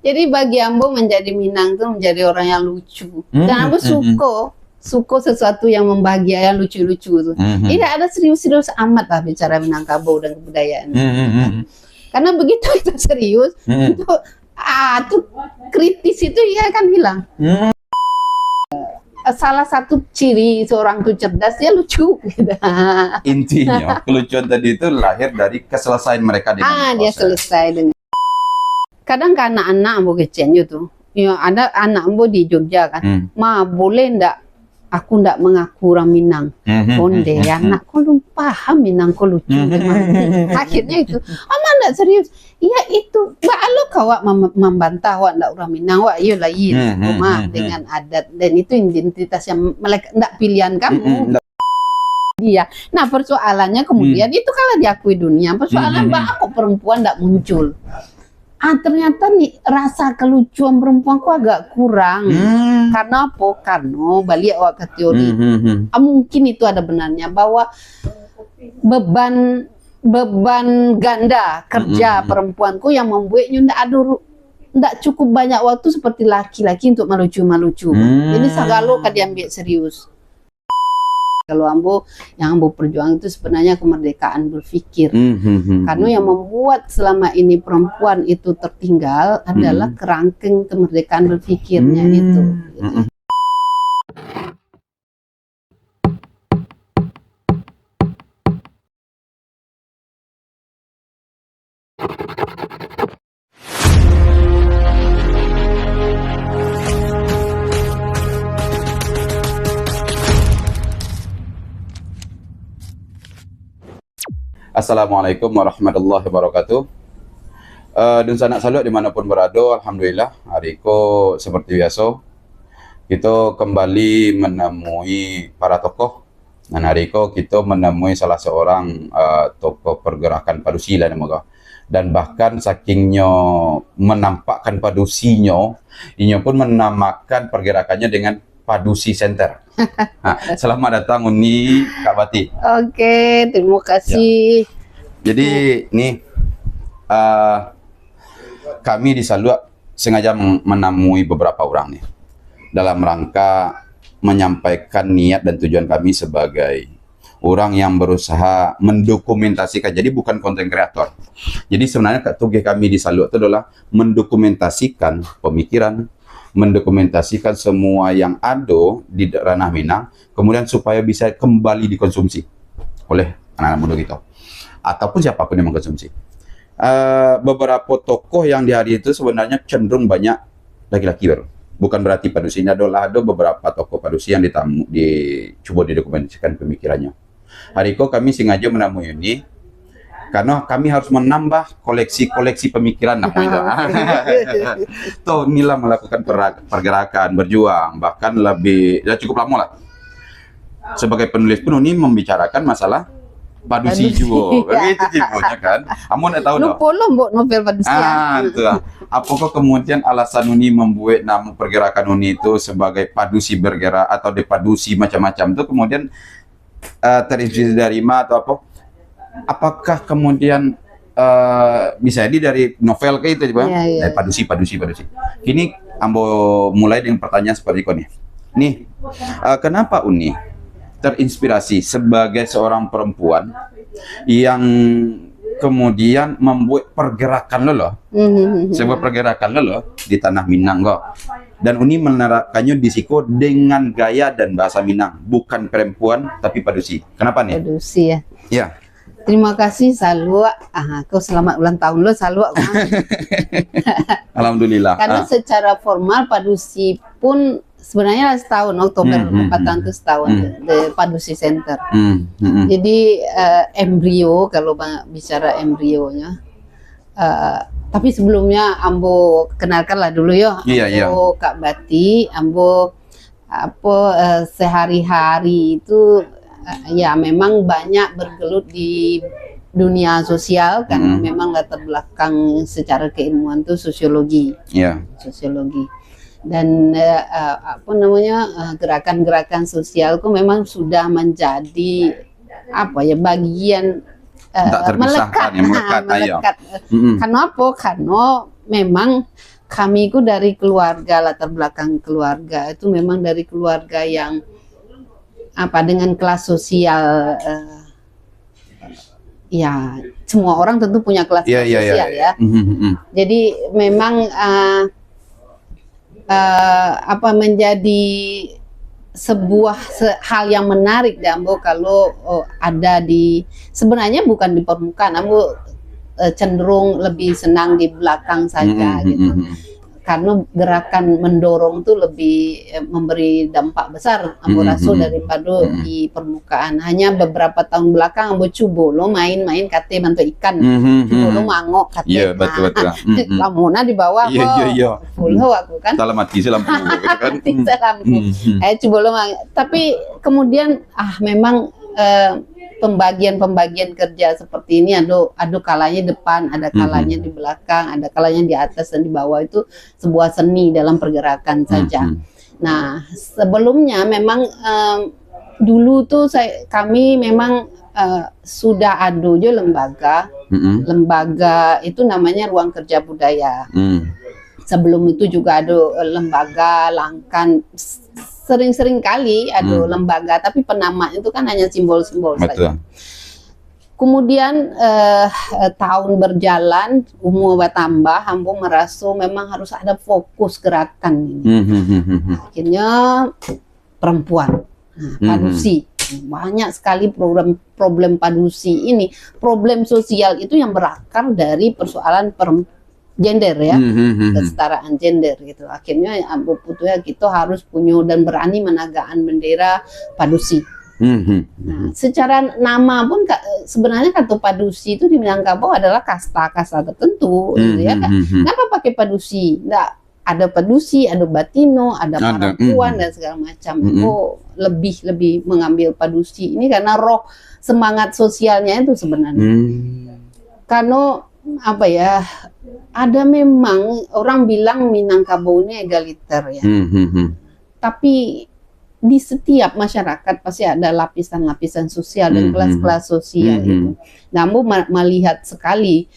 Jadi bagi Ambo menjadi Minang tuh menjadi orang yang lucu. Dan Ambo suka sesuatu yang membahagiakan, lucu-lucu tuh. Tidak ada serius-serius amat lah bicara Minangkabau dan kebudayaan. Karena begitu itu serius, tuh kritis itu ya kan hilang. Salah satu ciri seorang tuh cerdas, dia lucu. Gitu. Intinya kelucuan tadi itu lahir dari keselesaian mereka dengan dia selesai dengan. Kadang kan anak-anak Ambo kecil tuh, ya ada anak Ambo di Jogja kan, ma boleh ndak aku ndak mengaku orang Minang, konde anakku belum paham Minang kok lucu. Akhirnya itu, ama ndak serius. Iya itu, mbak lo kawak membantah wak ndak orang Minang wak, iya lain, dengan adat dan itu identitas yang mereka ndak pilihan kamu. Dia. Nah persoalannya kemudian itu kalau diakui dunia, persoalan mbak aku perempuan ndak muncul. Ternyata nih rasa kelucuan perempuan kok agak kurang. Karena apa? Karena balik awak ke teori. Mungkin itu ada benarnya bahwa beban ganda kerja perempuanku yang membuatnya ndak cukup banyak waktu seperti laki-laki untuk melucu-melucu. Jadi segala kan diambil serius. Kalau yang Ambo perjuang itu sebenarnya kemerdekaan berpikir. Karena yang membuat selama ini perempuan itu tertinggal adalah kerangkeng kemerdekaan berpikirnya itu. Assalamualaikum warahmatullahi wabarakatuh. Dan sanak salut dimanapun berada, alhamdulillah hari ko seperti biasa kita kembali menemui para tokoh. Dan hari ko kita menemui salah seorang tokoh pergerakan padusi lah namanya. Dan bahkan sakingnya menampakkan padusinya, ini pun menamakan pergerakannya dengan Padusi Center. Selamat datang Uni Kak Bati. Oke, terima kasih. Ya. Jadi nih kami di Saluak sengaja menemui beberapa orang nih dalam rangka menyampaikan niat dan tujuan kami sebagai orang yang berusaha mendokumentasikan. Jadi bukan konten kreator. Jadi sebenarnya tugas kami di Saluak itu adalah mendokumentasikan pemikiran, mendokumentasikan semua yang ada di ranah Minang, kemudian supaya bisa kembali dikonsumsi oleh anak-anak muda kita ataupun siapapun yang mengkonsumsi. Beberapa tokoh yang di hari itu sebenarnya cenderung banyak laki-laki baru. Bukan berarti padusinya adalah ada beberapa tokoh padusi yang coba didokumentasikan pemikirannya. Hari itu kami sengaja menemui ini karena kami harus menambah koleksi pemikiran namanya. Tuh inilah melakukan pergerakan, berjuang, bahkan lebih, ya cukup lama lah. Sebagai penulis pun ini membicarakan masalah padusi juga, begitu cipunya kan. Amun tahu dong. Lupa novel padusi. Apakah kemudian alasan Uni membuat nama pergerakan Uni itu sebagai padusi bergerak atau depadusi macam-macam itu kemudian terinspirasi dari mana atau apa? Apakah kemudian bisa jadi dari novel kayak itu, Bang? Dari padusi. Kini Ambo mulai dengan pertanyaan seperti ini. Nih, kenapa Uni terinspirasi sebagai seorang perempuan yang kemudian membuat pergerakan sebuah pergerakan di tanah Minang kok. Dan Uni menerapkannya di Siko dengan gaya dan bahasa Minang, bukan perempuan tapi padusi. Kenapa nih? Padusi ya. Ya. Terima kasih Saluak. Kau selamat ulang tahun lo Saluak. Alhamdulillah. Karena secara formal padusi pun sebenarnya setahun, Oktober 4 tahun itu setahun di Padusi Center. Jadi embrio kalau bicara embrionya. Tapi sebelumnya Ambo kenalkan lah dulu ya. Ambo Kak Bati, Ambo sehari-hari itu ya memang banyak bergelut di dunia sosial karena memang latar belakang secara keilmuan itu sosiologi. Sosiologi. Dan gerakan-gerakan sosial itu memang sudah menjadi bagian melekat. Karena apa? Karena memang kami itu dari keluarga, latar belakang keluarga itu memang dari keluarga yang dengan kelas sosial, ya semua orang tentu punya kelas sosial ya. Jadi memang menjadi sebuah hal yang menarik deh Ambo kalau ada sebenarnya bukan di permukaan. Ambo cenderung lebih senang di belakang saja gitu. Karena gerakan mendorong itu lebih memberi dampak besar Ambo rasa daripada di permukaan. Hanya beberapa tahun belakang Ambo coba lo main-main kate bantu ikan, coba lo mangok kate. Iya betul. Lamuna di bawah full aku kan. Salah mati selampu gitu kan. Coba lo tapi kemudian memang pembagian kerja seperti ini ada kalanya depan, ada kalanya di belakang, ada kalanya di atas dan di bawah, itu sebuah seni dalam pergerakan saja. Nah, sebelumnya memang dulu tuh kami memang sudah ada juga lembaga itu namanya Ruang Kerja Budaya. Sebelum itu juga ada lembaga Langkan, sering-sering kali ada lembaga, tapi penamanya itu kan hanya simbol-simbol saja. Kemudian tahun berjalan, umur bertambah, Ambo merasa memang harus ada fokus gerakan ini. Akhirnya perempuan, padusi, banyak sekali problem padusi ini, problem sosial itu yang berakar dari persoalan gender ya, kesetaraan gender gitu. Akhirnya Ambo putusnya kita harus punya dan berani menegakkan bendera padusi. Nah, secara nama pun sebenarnya kata padusi itu di Minangkabau adalah kasta-kasta tertentu, gitu ya kan. Kenapa pakai padusi? Nggak ada padusi, ada batino, ada perempuan dan segala macam. Lebih mengambil padusi ini karena roh semangat sosialnya itu sebenarnya. Karena ada memang orang bilang Minangkabau ini egaliter ya. Tapi di setiap masyarakat pasti ada lapisan-lapisan sosial dan kelas-kelas sosial itu. Namun melihat sekali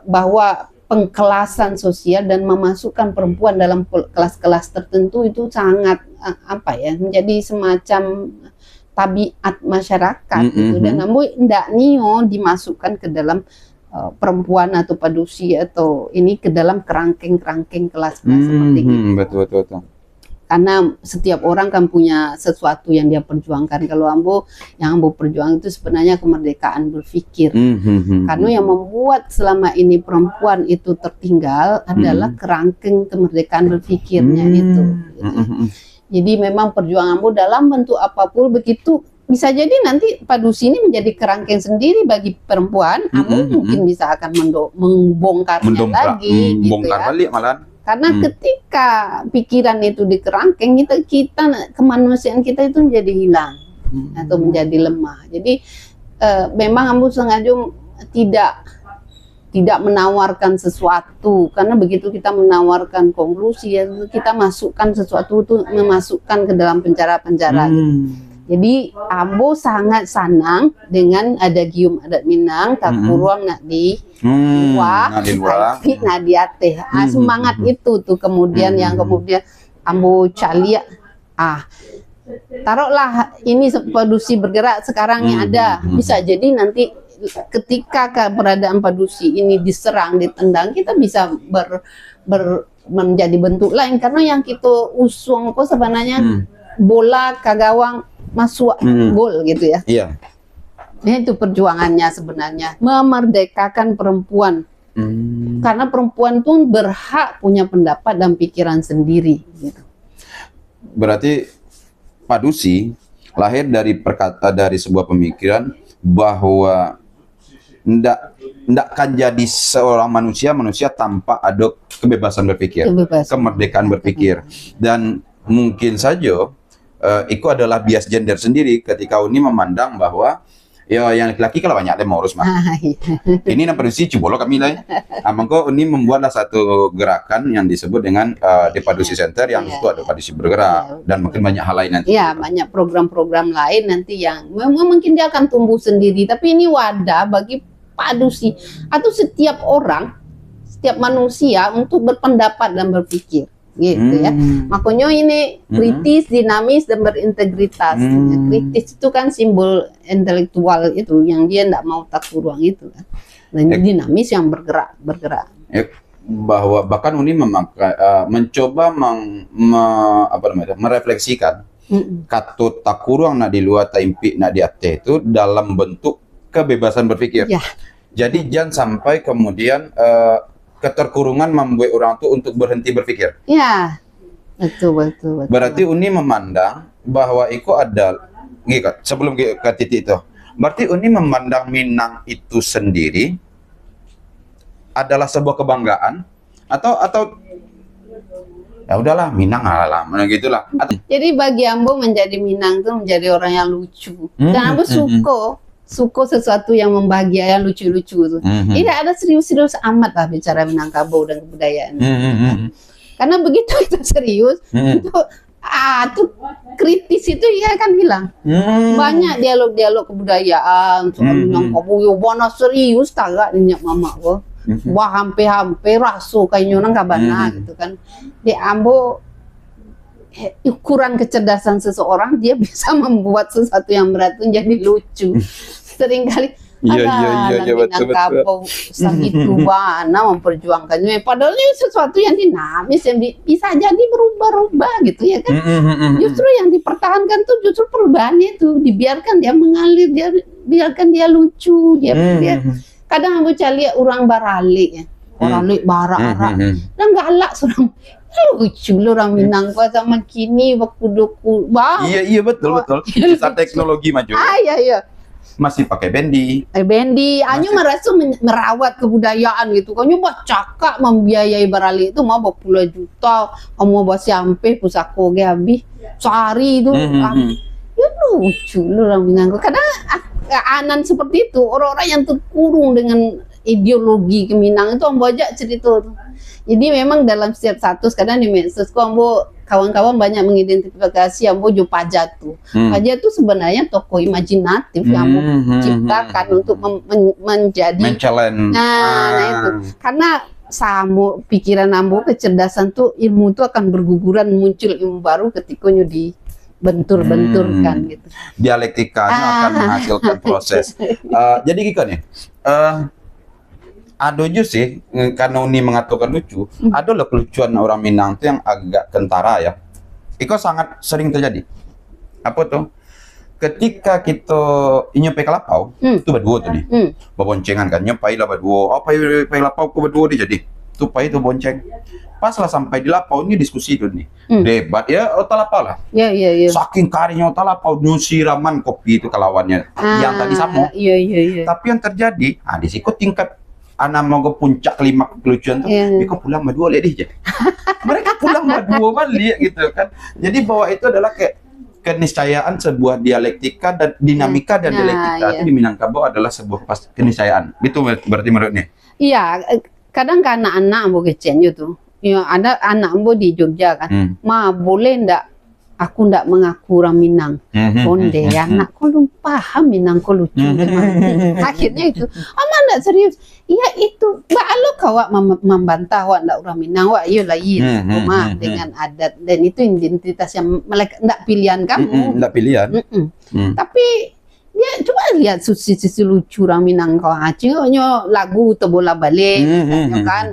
bahwa pengkelasan sosial dan memasukkan perempuan dalam kelas-kelas tertentu itu sangat menjadi semacam tabiat masyarakat gitu. Dan namun tidak dimasukkan ke dalam perempuan atau padusi atau ini ke dalam kerangkeng kelas seperti itu. Betul. Karena setiap orang kan punya sesuatu yang dia perjuangkan. Kalau yang Ambo perjuang itu sebenarnya kemerdekaan berpikir. Karena yang membuat selama ini perempuan itu tertinggal adalah kerangkeng kemerdekaan berpikirnya itu. Jadi memang perjuangan Ambo dalam bentuk apapun begitu. Bisa jadi nanti padusi ini menjadi kerangkeng sendiri bagi perempuan. Mungkin bisa akan membongkarnya lagi. Bongkar balik malahan. Karena ketika pikiran itu dikerangkeng, kita kemanusiaan kita itu menjadi hilang atau menjadi lemah. Jadi memang Ambo sengaja tidak menawarkan sesuatu, karena begitu kita menawarkan konklusi, kita masukkan sesuatu itu memasukkan ke dalam penjara-penjara. Jadi Ambo sangat senang dengan adagium adat Minang, tak kurang nak di luar, nak di ateh. Semangat itu tuh kemudian yang kemudian Ambo cari taruhlah ini padusi bergerak sekarang yang ada. Bisa jadi nanti ketika keberadaan padusi ini diserang, ditendang, kita bisa menjadi bentuk lain, karena yang kita usung kok sebenarnya bola ke gawang masuk gol gitu ya. Iya. Itu perjuangannya sebenarnya, memerdekakan perempuan. Karena perempuan pun berhak punya pendapat dan pikiran sendiri gitu. Berarti padusi lahir dari sebuah pemikiran bahwa ndak kan jadi seorang manusia tanpa ada kebebasan berpikir, kemerdekaan berpikir. Dan mungkin saja itu adalah bias gender sendiri ketika Uni memandang bahwa ya yang laki-laki kalau banyak dia mau urus mah. Ini yang padusi cubolo kami lah. Maka Uni membuatlah satu gerakan yang disebut dengan The Padusi Center, yang itu ada padusi bergerak dan mungkin banyak hal lain nanti. Ya, banyak program-program lain nanti yang mungkin dia akan tumbuh sendiri, tapi ini wadah bagi padusi atau setiap orang setiap manusia untuk berpendapat dan berpikir gitu ya. Makanya ini kritis, dinamis dan berintegritas. Kritis itu kan simbol intelektual itu yang dia tidak mau takut ruang itu kan. Dan dinamis yang bergerak. Bahwa bahkan Uni mencoba merefleksikan katut takuruang nak di luar taimpi nak di ate itu dalam bentuk kebebasan berpikir. Ya. Jadi jangan sampai kemudian keterkurungan membuat orang itu untuk berhenti berpikir. Ya, betul. Berarti Uni memandang bahwa itu ada, sebelum ke titik itu, berarti Uni memandang Minang itu sendiri adalah sebuah kebanggaan atau ya udahlah Minang lah gitulah. Jadi bagi Ambo menjadi Minang itu menjadi orang yang lucu. Dan Ambo suka sesuatu yang membahagiakan, lucu-lucu tuh. Tidak ada serius-serius amat lah bicara Minangkabau dan kebudayaan. Karena begitu itu serius, itu kritis itu ya kan hilang. Banyak dialog-dialog kebudayaan soal Minangkabau, yo bona serius tagak minyak mama ko. Wah hampir rasu kayaknya orang kabana gitu kan. Di Ambo ukuran kecerdasan seseorang dia bisa membuat sesuatu yang berat itu jadi lucu. Seringkali Minangkabau segitu mana memperjuangkannya. Padahal ini sesuatu yang dinamis yang bisa jadi berubah-ubah gitu ya kan. Justru yang dipertahankan tuh justru perubahannya itu dibiarkan dia mengalir, biarkan dia lucu, dia kadang aku lihat orang baralik ya. Orang lihat barak-barak. Dan galak seorang lucu orang Minang sama kini waktu-waktu. Iya betul. Kisah teknologi maju. Iya. Masih pakai bendi. Bendi, hanya merasa merawat kebudayaan gitu. Kamu buat cakap membiayai baralik itu mau berpuluh juta, kamu buat sampai pusako ge habis sehari itu. Ya lucu orang Minang. Kadang anan seperti itu, orang-orang yang terkurung dengan ideologi Keminang itu Ambo aja cerita tuh. Jadi memang dalam setiap status kadang di medsos Ambo kawan-kawan banyak mengidentifikasi Ambo jo Pajatu. Pajatu sebenarnya tokoh imajinatif yang Ambo ciptakan untuk menjadi nah itu. Karena sama pikiran Ambo, kecerdasan tuh ilmu itu akan berguguran, muncul ilmu baru ketika bentur-benturkan gitu. Dialektikanya akan menghasilkan proses. Jadi gitu nih. Ada juga sih karena Uni mengatakan lucu, ada loh kelucuan orang Minang itu yang agak kentara ya. Itu sangat sering terjadi. Apa tuh? Ketika kita nyopai kelapau, itu berdua tuh nih. Beboncengan kan, nyopai lah berdua. Apa yang kelapau ke berdua dia jadi? Tupai itu bonceng. Pas lah sampai di lapau ini diskusi tuh nih. Debat ya otalapau lah. Iya. Saking karinya otalapau siraman kopi itu kelawannya yang tadi sama. Iya. Tapi yang terjadi, di situ tingkat anak mau ke puncak kelima kelucuan tuh, mereka pulang berdua lihat dia. Mereka pulang berdua balik gitu kan. Jadi bahwa itu adalah kayak keniscayaan sebuah dialektika dan dinamika dan dialektika itu di Minangkabau adalah sebuah keniscayaan. Itu berarti menurutnya? Iya, kadang kan anak-anak Ambo kecil itu. Ya, ada anak Ambo di Jogja kan. Ma, boleh ndak aku ndak mengaku orang Minang? Konde, anakku belum paham Minang kok lucu. Akhirnya itu, ndak serius. Iya itu, lo kawak membantah wak ndak orang Minang, wak iya lain. Cuma dengan adat dan itu identitas yang ndak pilihan kamu. Ndak pilihan. Tapi dia coba lihat sisi lucu orang Minang kau Aceh, lagu Tebola Balik, kan?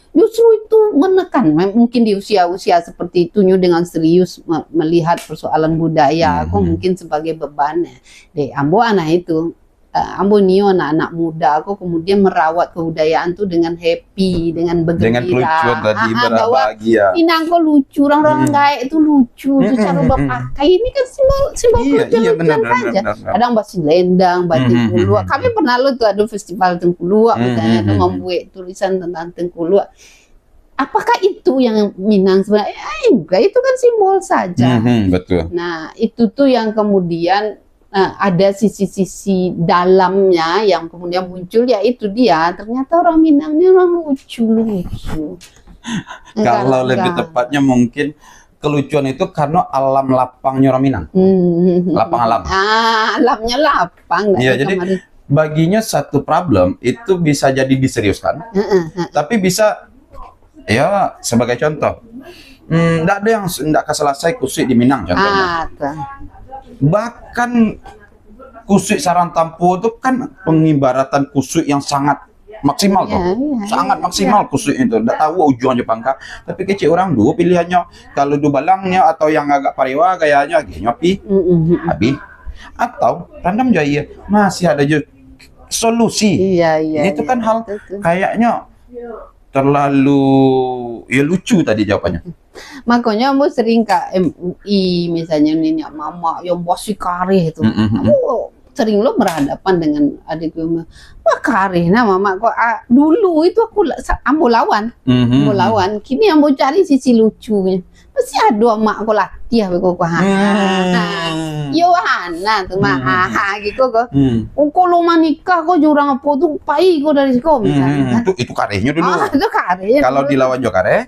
Justru itu menekan, mungkin di usia-usia seperti itu dengan serius melihat persoalan budaya, aku mungkin sebagai beban deh. Ambo anak itu, Ambo nio anak-anak muda, aku kemudian merawat kebudayaan tuh dengan happy, dengan bergembira. Dengan kelucuan tadi berbahagia. Minang kok lucu, orang-orang gaek itu lucu, tuh cara berpakai ini kan simbol kelucuan saja. Kadang basi lendang, batik Tengkulua. Kami pernah tuh ada festival Tengkulua, misalnya tuh membuat tulisan tentang Tengkulua. Apakah itu yang Minang sebenarnya? Enggak, itu kan simbol saja. Betul. Nah, itu tuh yang kemudian ada sisi-sisi dalamnya yang kemudian muncul, yaitu dia ternyata orang Minang ini orang lucu. Kalau lebih tepatnya mungkin kelucuan itu karena alam lapangnya orang Minang. Lapang alam. Alamnya lapang. Iya, jadi baginya satu problem itu bisa jadi diseriuskan, tapi bisa ya sebagai contoh, nggak ada yang nggak selesai kusik di Minang contohnya. Bahkan kusik Sarang Tampu itu kan pengibaratan kusik yang sangat maksimal tuh, sangat maksimal kusik itu. Nggak tahu ujungnya Pangka, tapi kecil orang dulu pilihannya kalau du balangnya atau yang agak parewa gayanya nyopi, habis atau random jaya masih ada juga solusi. Itu kan hal kayaknya terlalu ya lucu tadi jawabannya. Makanya aku sering ke MUI misalnya nih mama yang bosi karih itu. Aku sering lo berhadapan dengan adikku, wah karih nah mama kok dulu itu aku ambo lawan, kini ambo cari sisi lucunya. Pasti ada mak aku latih aku yo hana tuh mah gitu kok. Kalau menikah kok jurang apa tuh pai kok dari sekolah misalnya. Itu karehnya dulu. Itu kareh. Kalau dilawan jo kareh.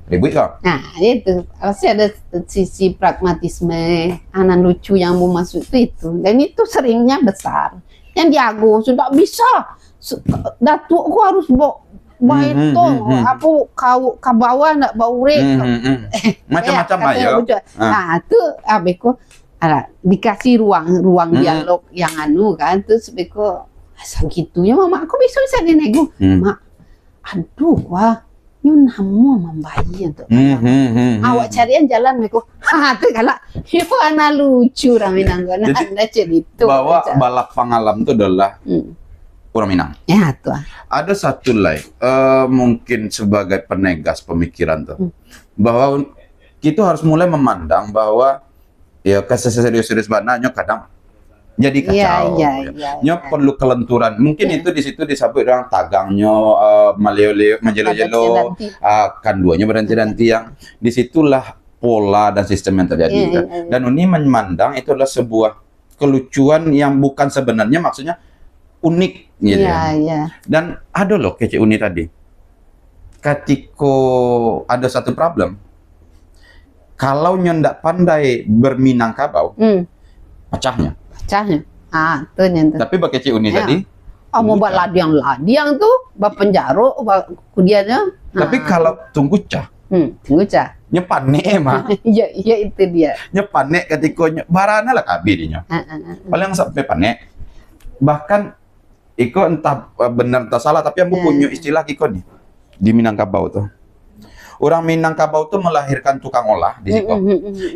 Ribut kok. Nah, itu pasti ada sisi pragmatisme, anak lucu yang mau masuk itu. Dan itu seringnya besar. Yang diago sudah bisa. Datuk aku harus bawa itu, apa kau bawah nak bawa macam-macam aja. Nah, itu abeko dikasih ruang dialog yang anu kan, terus abeko asal gitunya mama aku bisa dinego. Mak, aduh wah. Yun namu membayi untuk awak carian jalan meko tuh kalau itu anak lucu orang Minang kan anda cerita bahwa balak pangalam itu adalah orang Minang ya tuh ada satu lain mungkin sebagai penegas pemikiran tuh bahwa kita harus mulai memandang bahwa ya keserius-serius bananya kadang jadi kacau. Perlu kelenturan. Mungkin itu di situ disebut orang tagangnya menjelo-jelo kan duanya berhenti-henti yang disitulah pola dan sistem yang terjadi. Dan ini memandang itu adalah sebuah kelucuan yang bukan sebenarnya maksudnya unik gitu. Dan ada loh kece uni tadi. Ketika ada satu problem, kalau nyendak pandai berminangkabau, pecahnya. Tuh tapi pakai Cik Uni tadi mau buat ladiang tuh bab penjaro kudiannya tapi kalau tunggu cah nyepanek mah iya itu dia nyepanek ketika barana lah kabirnya paling sampai panek bahkan iko entah benar entah salah tapi yang punya istilah iko nih di Minangkabau tuh orang Minangkabau tuh melahirkan tukang olah di situ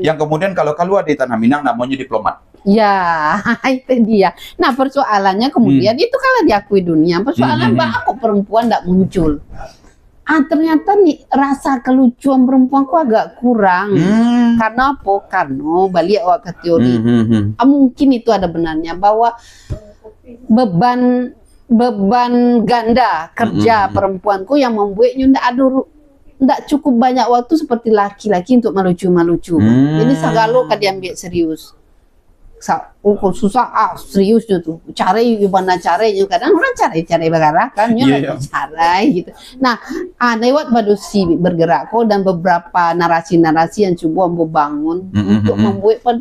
yang kemudian kalau keluar di tanah Minang namanya diplomat. Ya, itu dia. Nah, persoalannya kemudian itu kalau diakui dunia, persoalan aku perempuan tidak muncul. Ternyata nih rasa kelucuan perempuan kok agak kurang. Karena apa? Karena balik ke teori. Mungkin itu ada benarnya bahwa beban ganda kerja perempuanku yang membuatnya tidak cukup banyak waktu seperti laki-laki untuk malucu-malucu. Jadi segala kan diambil serius. Susah serius itu cari gimana caranya kadang orang cari bergerak kan cara gitu. Nah lewat badusi bergerak kok dan beberapa narasi-narasi yang coba membangun untuk membuat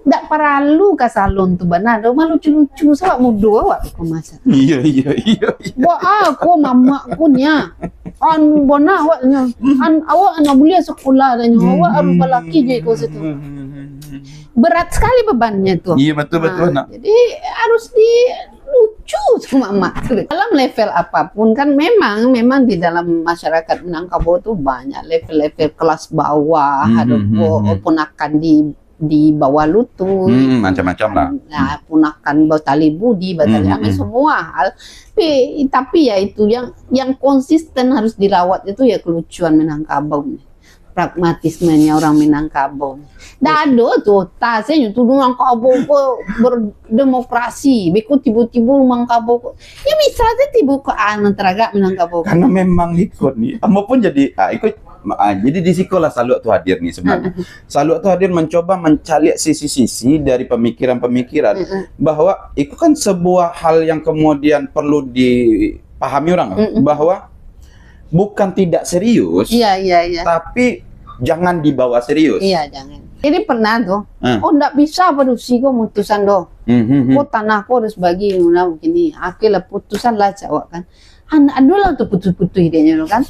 tidak perlu ke salon tuh benar rumah lucu-lucu sama muda awak aku masa iya wah aku mama aku nya bona awaknya awak anak boleh sekolah dan awak harus lelaki je kau situ berat sekali bebannya tuh. Iya betul. Jadi harus lucu sama emak. Dalam level apapun kan memang di dalam masyarakat Minangkabau tuh banyak level-level kelas bawah, ada pun akan di bawah lutut, macam-macam lah. Nah, pun akan batali budi, batali amal semua hal. Tapi ya itu yang konsisten harus dirawat itu ya kelucuan Minangkabau. Pragmatismenya orang Minangkabau. Dado tuh tasnya tuh Minangkabau berdemokrasi, beku tiba-tiba Minangkabau. Ya misalnya tiba ke teraga Minangkabau. Karena memang ikut nih, maupun jadi ikut. Jadi di sekolah Saluk tuh hadir nih sebenarnya. Saluk tuh hadir mencoba mencari sisi-sisi dari pemikiran-pemikiran bahwa itu kan sebuah hal yang kemudian perlu dipahami orang bahwa bukan tidak serius, tapi jangan dibawa serius. Iya, jangan. Jadi pernah tuh, enggak bisa produksi kok mutusan doh. Kok tanahku harus bagi begini. Akhirnya putusan lah cawak kan. Anak adalah tuh putus-putus idenya lo kan.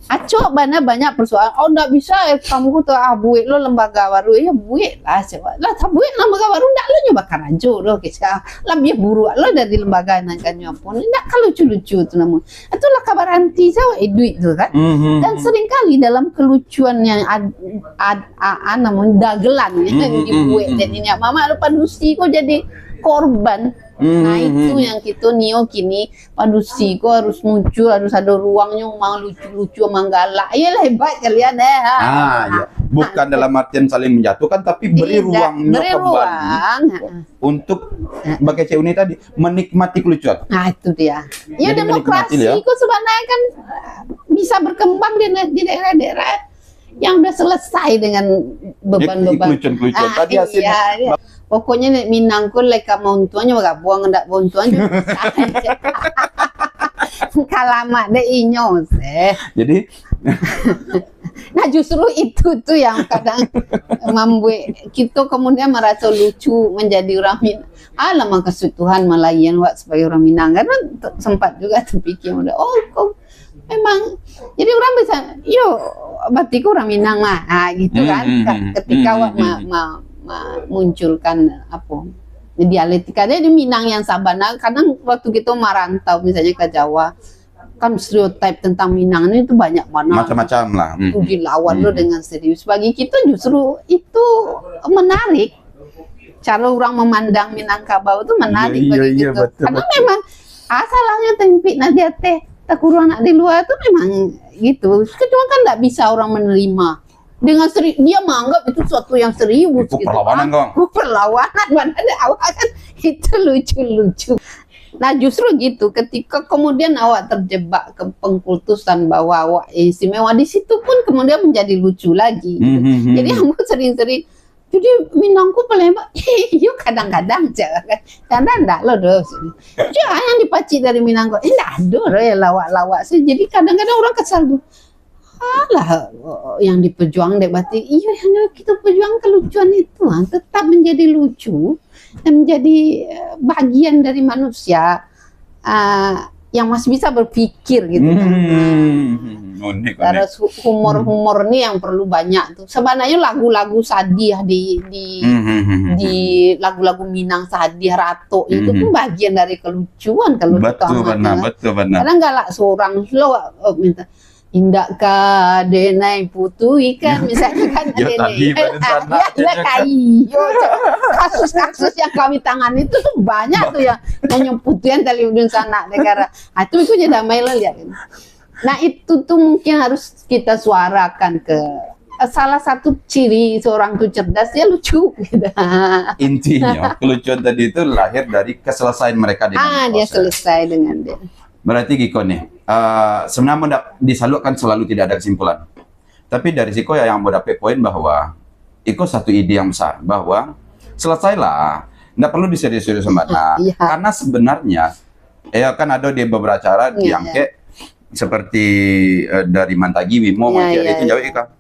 Acok banyak persoalan. Oh ndak bisa kamu tuh buat lo lembaga baru ya buat lah coba. Lah tak buat lembaga baru ndak lo nyoba karajo lo kisah. Lebih buruk lo dari lembaga nangkan nyopon. Ndak kalau lucu-lucu tuh namun. Itulah kabar anti sawa duit tuh kan. Dan seringkali dalam kelucuan yang namun dagelan yang dibuat dan ini mama lupa dusi kok jadi korban. Nah itu yang kita nio kini padusi kok harus muncul, harus ada ruangnya mau lucu-lucu menggalak. Iya hebat kalian ya. Bukan dalam artian saling menjatuhkan, tapi beri ruangnya kembali untuk bagi cewek ini tadi menikmati kelucuan. Nah itu dia. Ya jadi demokrasi kok sebenarnya kan bisa berkembang di daerah-daerah yang udah selesai dengan beban-beban. Kelucuan tadi hasilnya. Pokoknya nek Minangku leka montuannya gak buang ndak montuan juga. Kalamak deh inyos. Jadi nah justru itu tuh yang kadang membuat kita kemudian merasa lucu menjadi orang Minang. Alah kesutuhan Malayan wak sebagai orang Minang karena sempat juga terpikir udah kok memang jadi orang bisa berarti orang Minang mah gitu kan ketika wak munculkan apa dialektika di Minang yang sabana. Kadang waktu kita merantau misalnya ke Jawa kan stereotip tentang Minang itu banyak mana macam-macam lah itu dilawan lo dengan serius. Bagi kita justru itu menarik cara orang memandang Minangkabau itu menarik bagi kita karena memang asalnya tempik nadia teh tak kurang anak di luar itu memang gitu. Cuma kan nggak bisa orang menerima dengan dia menganggap itu sesuatu yang serius gitu. Perlawanan perlawanan mana ada awak kan itu lucu-lucu. Nah justru gitu ketika kemudian awak terjebak ke pengkultusan bahwa awak istimewa di situ pun kemudian menjadi lucu lagi gitu. Jadi aku sering-sering jadi Minangku Palembang yuk kadang-kadang kadang enggak lo terus yang dipacik dari Minangku enggak ada ya lawak-lawak sih. Jadi kadang-kadang orang kesal tuh alah yang diperjuang deh berarti yang kita perjuang kelucuan itu tetap menjadi lucu dan menjadi bagian dari manusia yang masih bisa berpikir gitu kan. Terus humor nih yang perlu banyak tuh. Sebenarnya lagu-lagu Sadiah di lagu-lagu Minang Sadiah Rato itu pun bagian dari kelucuan kalau betul benar. Karena galak seorang lo minta indak kadenai putu ikan misalnya kan kasus-kasus yang kami tangani itu tuh banyak tuh yang nyemputuan dari ujung sana negara. Itu jadi damai lo lihat. Nah itu tuh mungkin harus kita suarakan ke salah satu ciri seorang tuh cerdas dia lucu gitu. Intinya kelucuan tadi itu lahir dari keselesaian mereka dengan dia selesai dengan dia. Berarti Giko nih, sebenarnya disalurkan selalu tidak ada kesimpulan. Tapi dari Siko yang mau dapat poin bahwa itu satu ide yang besar bahwa selesailah, nggak perlu diserius-serius sembarang. Karena sebenarnya, kan ada di beberapa acara diangket seperti dari Mantagi Wimo, itu jauh Ika.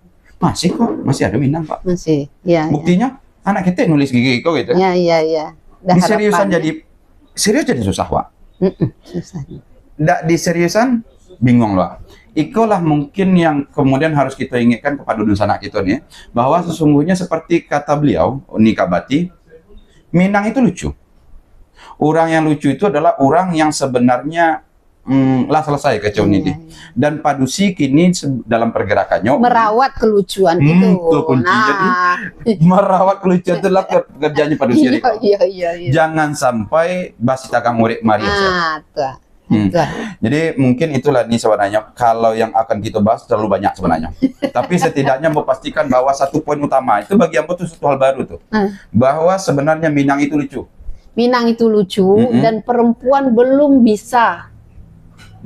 Masih ada Minang Pak. Masih. Buktinya anak kita nulis gigi Iko gitu. Diseriusan jadi serius jadi susah Pak. Susah. Nggak diseriusan bingung loh. Ikolah mungkin yang kemudian harus kita ingatkan kepada dunia anak kita nih bahwa sesungguhnya seperti kata beliau Nika Bati, Minang itu lucu. Orang yang lucu itu adalah orang yang sebenarnya lah selesai kecauan ini. Dan Padusi kini dalam pergerakannya merawat kelucuan itu. Itu kunci. Jadi merawat kelucuan itu adalah kerjanya Padusi. Jangan sampai basita kang murid Maria. Jadi mungkin itulah nih sebenarnya kalau yang akan kita bahas terlalu banyak sebenarnya. Tapi setidaknya mau pastikan bahwa satu poin utama itu bagi Ambo itu satu hal baru tuh. Bahwa sebenarnya Minang itu lucu. Minang itu lucu dan perempuan belum bisa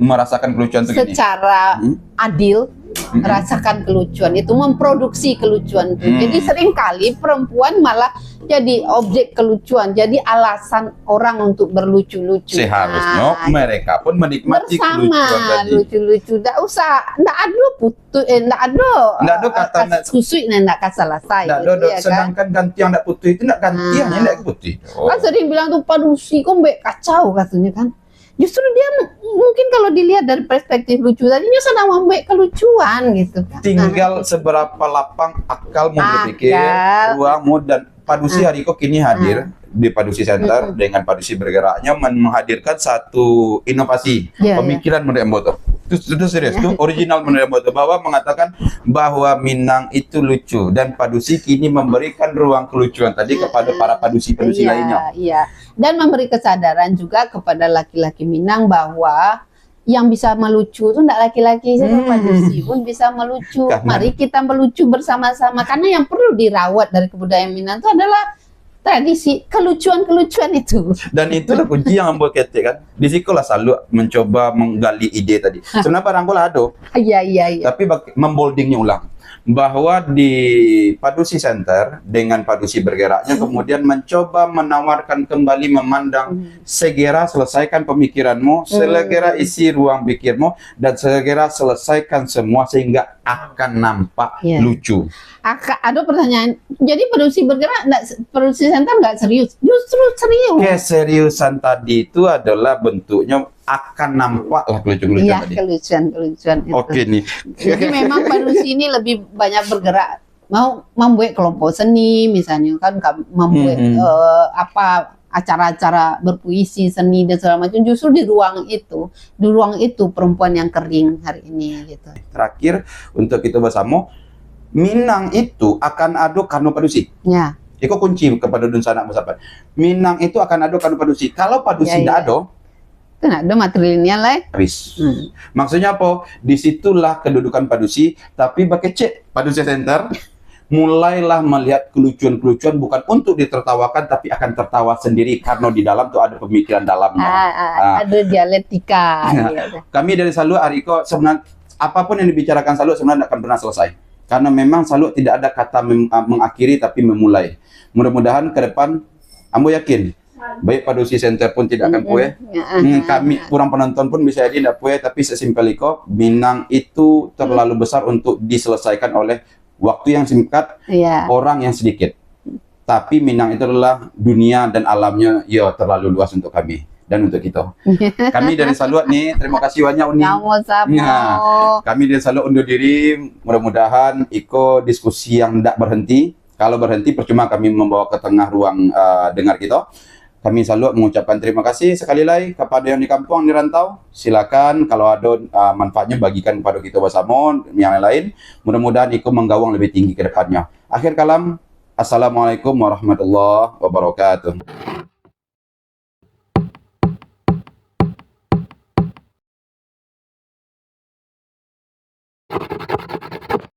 merasakan kelucuan itu secara adil. Merasakan kelucuan itu memproduksi kelucuan itu. Jadi seringkali perempuan malah jadi objek kelucuan, jadi alasan orang untuk berlucu-lucu. Seharusnya mereka pun menikmati bersama kelucuan tadi. lucu-lucu. Nggak usah, nggak ada putus, nggak ada kata kusui, nggak selesai. Nggak gitu, ada, ya kan? sedangkan ganti yang nggak putih itu nggak ganti, hanya nggak putih. Kan sering bilang tuh padusi, kok mbak kacau katanya kan. Justru dia mungkin kalau dilihat dari perspektif lucu tadinya sedang membuat kelucuan gitu kan. Tinggal seberapa lapang akal mau berpikir, ruang mood, dan Padusi Hariko kini hadir di Padusi Center dengan Padusi bergeraknya menghadirkan satu inovasi pemikiran menurut Mboto. Itu serius, itu original menurut Mboto, bahwa mengatakan bahwa Minang itu lucu dan Padusi kini memberikan ruang kelucuan tadi kepada para padusi-padusi lainnya. Iya, dan memberi kesadaran juga kepada laki-laki Minang bahwa yang bisa melucu itu enggak laki-laki saja, padusi pun bisa melucu. Mari kita melucu bersama-sama, karena yang perlu dirawat dari kebudayaan Minang itu adalah tradisi kelucuan-kelucuan itu. Dan itulah kunci yang membuat ketik kan. Di sikulah selalu mencoba menggali ide tadi. Sebenarnya barangkali ada. Iya. Tapi memboldingnya ulang. Bahwa di Padusi Center dengan Padusi bergeraknya kemudian mencoba menawarkan kembali memandang segera selesaikan pemikiranmu, segera isi ruang pikirmu, dan segera selesaikan semua sehingga akan nampak lucu. Ada pertanyaan, jadi Padusi bergerak, Padusi Center nggak serius? Justru serius. Keseriusan tadi itu adalah bentuknya akan nampak lah kelucuan tadi. Kelucuan itu. Oke nih. Jadi memang Padusi ini lebih banyak bergerak, mau membuat kelompok seni misalnya kan, membuat acara-acara berpuisi, seni dan segala macam. Justru di ruang itu perempuan yang kering hari ini gitu. Terakhir untuk kita bersama, Minang itu akan ada karena Padusi. Ya. Itu kunci kepada Dunsana Musapan. Minang itu akan ada karena Padusi. Kalau Padusi tidak ada, ada matrilineal lah. Habis. Maksudnya apa? Disitulah kedudukan Padusi, tapi cek Padusi Center mulailah melihat kelucuan-kelucuan bukan untuk ditertawakan, tapi akan tertawa sendiri karena di dalam tuh ada pemikiran dalamnya. Ada dialektika. Kami dari Salu Hariko sebenarnya apapun yang dibicarakan Salu sebenarnya tidak akan pernah selesai. Karena memang Salu tidak ada kata mengakhiri tapi memulai. Mudah-mudahan ke depan, Ambo yakin baik Padusi Center pun tidak akan puas. Kami kurang penonton pun bisa jadi tidak puas, tapi sesimpel itu Minang itu terlalu besar untuk diselesaikan oleh waktu yang singkat, orang yang sedikit. Tapi Minang itu adalah dunia dan alamnya terlalu luas untuk kami dan untuk kita. Kami dari Saluat nih, terima kasih banyak Uni. Kami dari Saluat undur diri, mudah-mudahan diskusi yang tidak berhenti. Kalau berhenti percuma kami membawa ke tengah ruang dengar kita. Kami selalu mengucapkan terima kasih sekali lagi kepada yang di kampung, di rantau. Silakan kalau ada manfaatnya bagikan kepada kita bersama yang lain. Mudah-mudahan ikut menggawang lebih tinggi ke depannya. Akhir kalam, Assalamualaikum warahmatullahi wabarakatuh.